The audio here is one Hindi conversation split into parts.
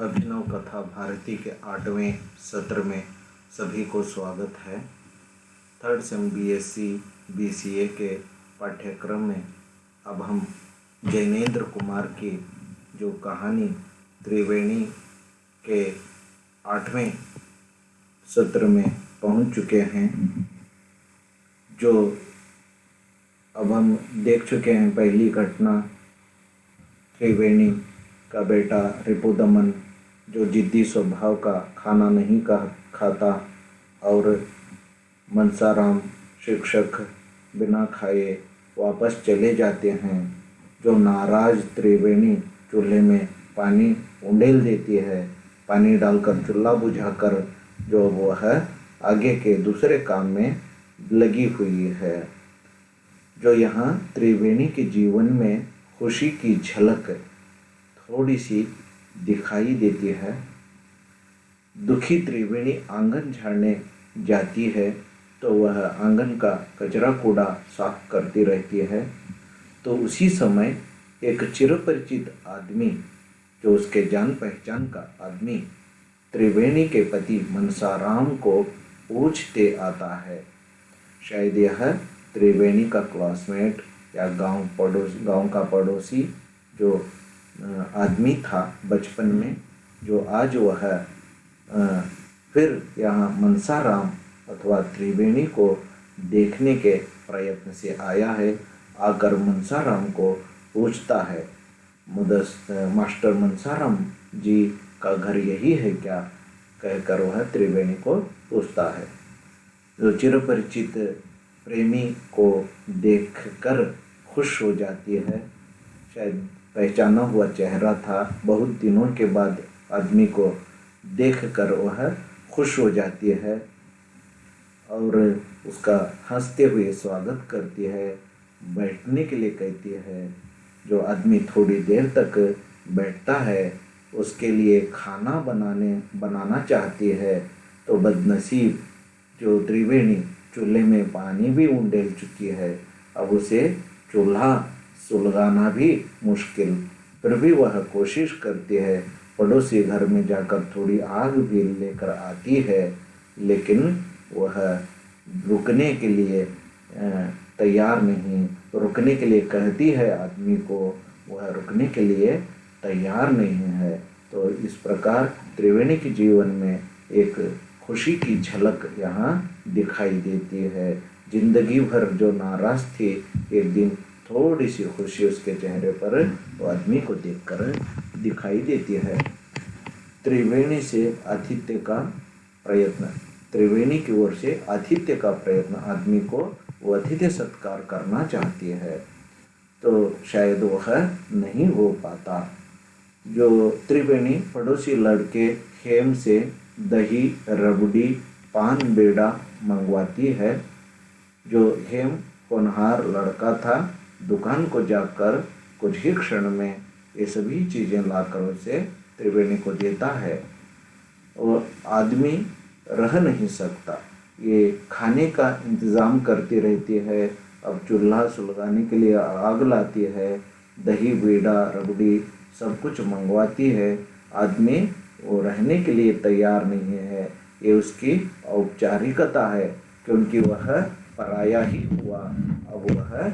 अभिनव कथा भारती के 8वें सत्र में सभी को स्वागत है। थर्ड सेम BSc BCA के पाठ्यक्रम में अब हम जैनेन्द्र कुमार की जो कहानी त्रिवेणी के 8वें सत्र में पहुंच चुके हैं। जो अब हम देख चुके हैं पहली घटना, त्रिवेणी का बेटा रिपुदमन जो जिद्दी स्वभाव का खाना नहीं खाता और मनसाराम शिक्षक बिना खाए वापस चले जाते हैं। जो नाराज त्रिवेणी चूल्हे में पानी उंडेल देती है, पानी डालकर चूल्हा बुझाकर जो वो है आगे के दूसरे काम में लगी हुई है। जो यहाँ त्रिवेणी के जीवन में खुशी की झलक थोड़ी सी दिखाई देती है। दुखी त्रिवेणी आंगन झाड़ने जाती है तो वह आंगन का कचरा कूड़ा साफ करती रहती है। तो उसी समय एक चिरपरिचित आदमी, जो उसके जान पहचान का आदमी, त्रिवेणी के पति मनसाराम को पूछते आता है। शायद यह त्रिवेणी का क्लासमेट या गांव का पड़ोसी जो आदमी था बचपन में, जो आज वह फिर यहाँ मनसाराम अथवा त्रिवेणी को देखने के प्रयत्न से आया है। आकर मनसाराम को पूछता है, मास्टर मनसाराम जी का घर यही है क्या? कहकर वह त्रिवेणी को पूछता है। जो चिरपरिचित प्रेमी को देखकर खुश हो जाती है। शायद पहचाना हुआ चेहरा था। बहुत दिनों के बाद आदमी को देखकर वह खुश हो जाती है और उसका हंसते हुए स्वागत करती है, बैठने के लिए कहती है। जो आदमी थोड़ी देर तक बैठता है, उसके लिए खाना बनाना चाहती है। तो बदनसीब जो त्रिवेणी चूल्हे में पानी भी उंडेल चुकी है, अब उसे चूल्हा सुलगाना भी मुश्किल। फिर भी वह कोशिश करती है, पड़ोसी घर में जाकर थोड़ी आग भी लेकर आती है, लेकिन वह रुकने के लिए तैयार नहीं। रुकने के लिए कहती है आदमी को, वह रुकने के लिए तैयार नहीं है। तो इस प्रकार त्रिवेणी के जीवन में एक खुशी की झलक यहाँ दिखाई देती है। जिंदगी भर जो नाराज थी, एक दिन थोड़ी सी खुशी उसके चेहरे पर वो आदमी को देखकर दिखाई देती है। त्रिवेणी से आतिथ्य का प्रयत्न, त्रिवेणी की ओर से आतिथ्य का प्रयत्न, आदमी को वो आतिथ्य सत्कार करना चाहती है तो शायद वह नहीं हो पाता। जो त्रिवेणी पड़ोसी लड़के हेम से दही, रबड़ी, पान बेड़ा मंगवाती है। जो हेम होनहार लड़का था, दुकान को जाकर कुछ ही क्षण में ये सभी चीज़ें लाकर उसे त्रिवेणी को देता है। और आदमी रह नहीं सकता, ये खाने का इंतज़ाम करती रहती है। अब चूल्हा सुलगाने के लिए आग लाती है, दही बेड़ा रबड़ी सब कुछ मंगवाती है। आदमी वो रहने के लिए तैयार नहीं है। ये उसकी औपचारिकता है, क्योंकि वह पराया ही हुआ। अब वह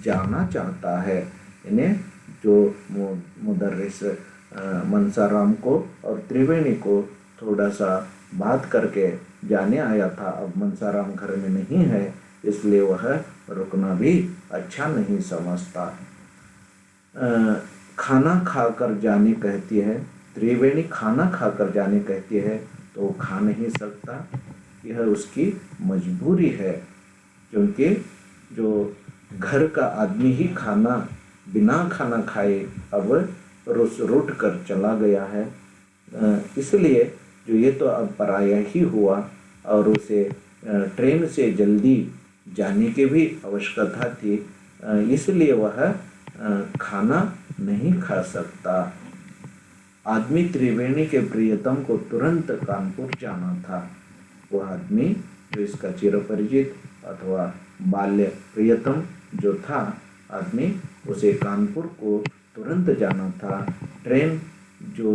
जाना चाहता है। इन्हें जो मुदर्रिस मनसाराम को और त्रिवेणी को थोड़ा सा बात करके जाने आया था। अब मनसाराम घर में नहीं है, इसलिए वह रुकना भी अच्छा नहीं समझता। खाना खाकर जाने कहती है त्रिवेणी, खाना खाकर जाने कहती है तो वो खा नहीं सकता। यह उसकी मजबूरी है, क्योंकि जो घर का आदमी ही बिना खाना खाए अब रूठ कर चला गया है। इसलिए जो ये तो अब पराया ही हुआ और उसे ट्रेन से जल्दी जाने की भी आवश्यकता थी, इसलिए वह खाना नहीं खा सकता। आदमी त्रिवेणी के प्रियतम को तुरंत कानपुर जाना था। वह आदमी जो इसका चिरपरिचित अथवा बाल्य प्रियतम जो था आदमी, उसे कानपुर को तुरंत जाना था। ट्रेन जो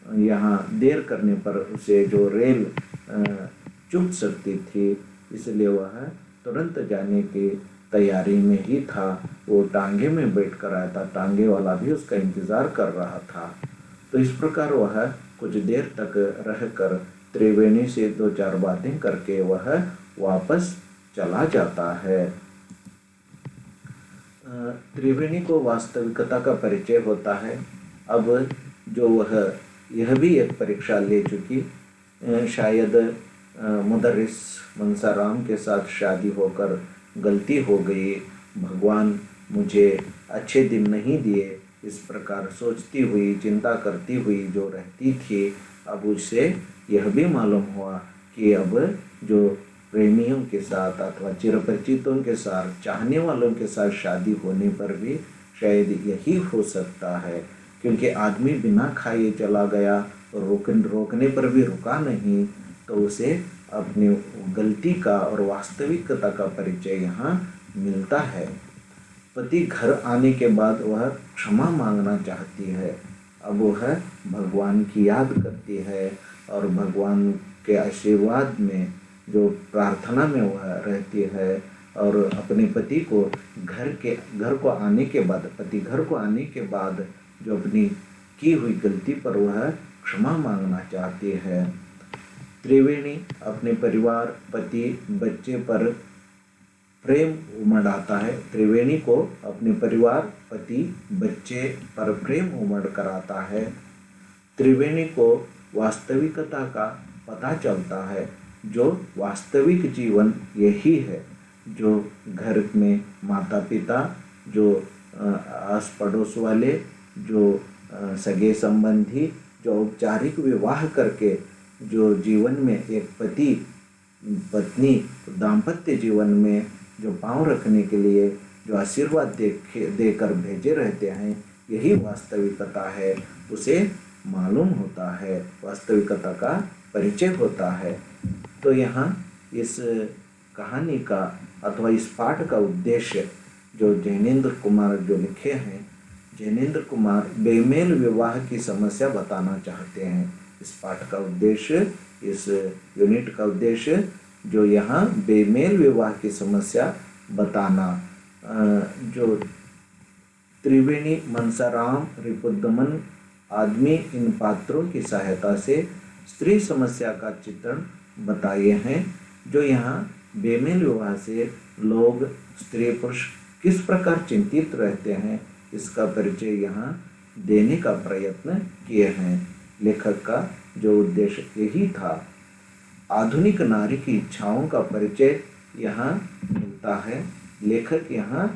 यहाँ देर करने पर उसे जो रेल चुक सकती थी, इसलिए वह तुरंत जाने की तैयारी में ही था। वो टांगे में बैठ कर आया था, टांगे वाला भी उसका इंतज़ार कर रहा था। तो इस प्रकार वह कुछ देर तक रहकर त्रिवेणी से 2-4 बातें करके वह वापस चला जाता है। त्रिवेणी को वास्तविकता का परिचय होता है। अब जो वह यह भी एक परीक्षा ले चुकी, शायद मुदर्रिस मंसाराम के साथ शादी होकर गलती हो गई, भगवान मुझे अच्छे दिन नहीं दिए, इस प्रकार सोचती हुई, चिंता करती हुई जो रहती थी, अब उसे यह भी मालूम हुआ कि अब जो प्रेमियों के साथ अथवा चिरपरिचितों के साथ, चाहने वालों के साथ शादी होने पर भी शायद यही हो सकता है, क्योंकि आदमी बिना खाए चला गया और रोकने पर भी रुका नहीं, तो उसे अपनी गलती का और वास्तविकता का परिचय यहाँ मिलता है। पति घर आने के बाद वह क्षमा मांगना चाहती है। अब वह भगवान की याद करती है और भगवान के आशीर्वाद में, जो प्रार्थना में वह रहती है, और अपने पति को घर को आने के बाद, पति घर को आने के बाद जो अपनी की हुई गलती पर वह क्षमा मांगना चाहती है। त्रिवेणी अपने परिवार, पति, बच्चे पर प्रेम उमड़ आता है। त्रिवेणी को अपने परिवार, पति, बच्चे पर प्रेम उमड़ कर आता है। त्रिवेणी को वास्तविकता का पता चलता है। जो वास्तविक जीवन यही है, जो घर में माता पिता, जो आस पड़ोस वाले, जो सगे संबंधी, जो औपचारिक विवाह करके जो जीवन में एक पति पत्नी दाम्पत्य जीवन में जो पांव रखने के लिए जो आशीर्वाद देकर भेजे रहते हैं, यही वास्तविकता है। उसे मालूम होता है, वास्तविकता का परिचय होता है। तो यहाँ इस कहानी का अथवा इस पाठ का उद्देश्य जो जैनेन्द्र कुमार जो लिखे हैं, जैनेन्द्र कुमार बेमेल विवाह की समस्या बताना चाहते हैं। इस पाठ का उद्देश्य, इस यूनिट का उद्देश्य जो यहाँ बेमेल विवाह की समस्या बताना, जो त्रिवेणी, मंसाराम, रिपुदमन आदमी इन पात्रों की सहायता से स्त्री समस्या का चित्रण बताए हैं। जो यहाँ बेमेल विवाह से लोग, स्त्री पुरुष किस प्रकार चिंतित रहते हैं, इसका परिचय यहाँ देने का प्रयत्न किए हैं। लेखक का जो उद्देश्य यही था। आधुनिक नारी की इच्छाओं का परिचय यहाँ मिलता है। लेखक यहाँ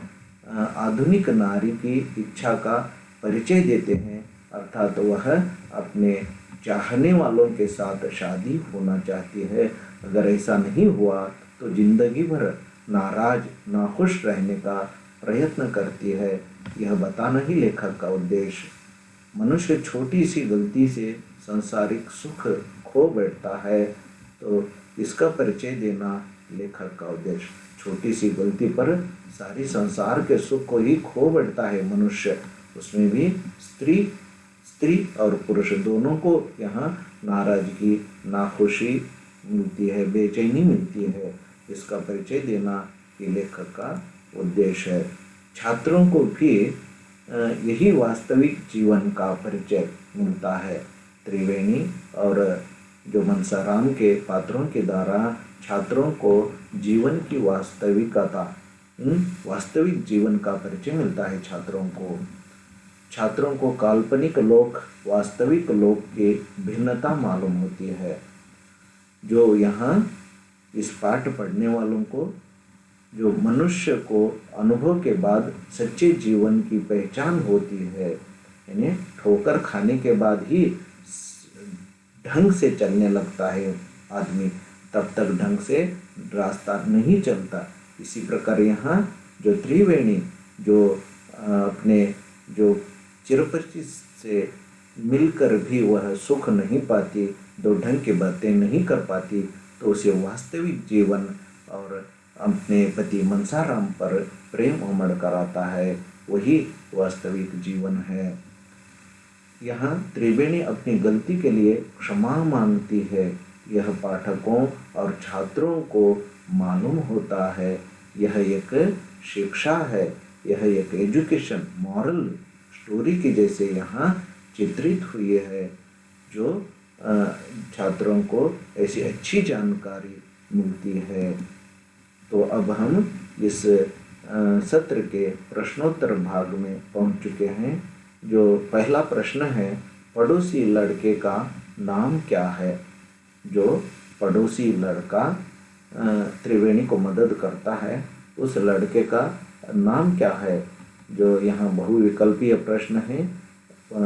आधुनिक नारी की इच्छा का परिचय देते हैं, अर्थात वह अपने चाहने वालों के साथ शादी होना चाहती है। अगर ऐसा नहीं हुआ तो जिंदगी भर नाराज, नाखुश रहने का प्रयत्न करती है। यह बताना ही लेखक का उद्देश्य। मनुष्य छोटी सी गलती से सांसारिक सुख खो बैठता है, तो इसका परिचय देना लेखक का उद्देश्य। छोटी सी गलती पर सारी संसार के सुख को ही खो बैठता है मनुष्य। उसमें भी स्त्री और पुरुष दोनों को यहाँ नाराजगी, नाखुशी मिलती है, बेचैनी मिलती है। इसका परिचय देना ये लेखक का उद्देश्य है। छात्रों को भी यही वास्तविक जीवन का परिचय मिलता है। त्रिवेणी और जो मंसाराम के पात्रों के द्वारा छात्रों को जीवन की वास्तविकता, वास्तविक जीवन का परिचय मिलता है। छात्रों को काल्पनिक लोक, वास्तविक लोक की भिन्नता मालूम होती है। जो यहाँ इस पाठ पढ़ने वालों को, जो मनुष्य को अनुभव के बाद सच्चे जीवन की पहचान होती है, यानी ठोकर खाने के बाद ही ढंग से चलने लगता है आदमी, तब तक ढंग से रास्ता नहीं चलता। इसी प्रकार यहाँ जो त्रिवेणी जो अपने जो चिरपरिचित से मिलकर भी वह सुख नहीं पाती, दो ढंग की बातें नहीं कर पाती, तो उसे वास्तविक जीवन और अपने पति मंसाराम पर प्रेम उमड़ कर आता है। वही वास्तविक जीवन है। यहाँ त्रिवेणी अपनी गलती के लिए क्षमा मांगती है। यह पाठकों और छात्रों को मालूम होता है। यह एक शिक्षा है, यह एक एजुकेशन मॉरल स्टोरी की जैसे यहाँ चित्रित हुई है, जो छात्रों को ऐसी अच्छी जानकारी मिलती है। तो अब हम इस सत्र के प्रश्नोत्तर भाग में पहुंच चुके हैं। जो पहला प्रश्न है, पड़ोसी लड़के का नाम क्या है? जो पड़ोसी लड़का त्रिवेणी को मदद करता है, उस लड़के का नाम क्या है? जो यहाँ बहुविकल्पीय प्रश्न है। अ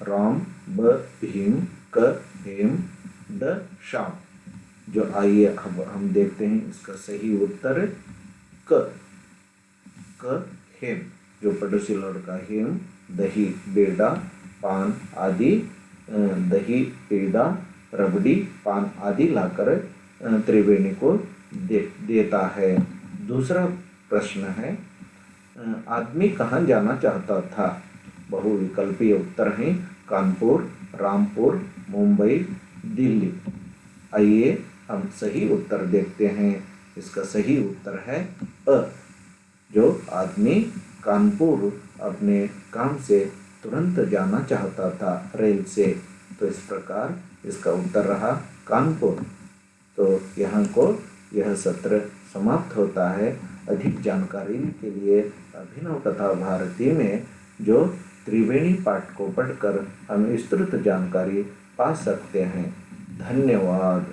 राम, ब भीम, क हेम, ड श्याम। जो आइए अब हम देखते हैं इसका सही उत्तर क हेम। जो पड़ोसी लड़का हेम दही, बेड़ा, पान आदि, दही, पेड़ा, रबड़ी, पान आदि लाकर त्रिवेणी को देता है। दूसरा प्रश्न है, आदमी कहाँ जाना चाहता था? बहुविकल्पीय उत्तर हैं कानपुर, रामपुर, मुंबई, दिल्ली। आइए हम सही उत्तर देखते हैं। इसका सही उत्तर है अ। जो आदमी कानपुर अपने काम से तुरंत जाना चाहता था रेल से, तो इस प्रकार इसका उत्तर रहा कानपुर। तो यहाँ को यह सत्र समाप्त होता है। अधिक जानकारी के लिए अभिनव कथा भारती में जो त्रिवेणी पाठ को पढ़कर हम विस्तृत जानकारी पा सकते हैं। धन्यवाद।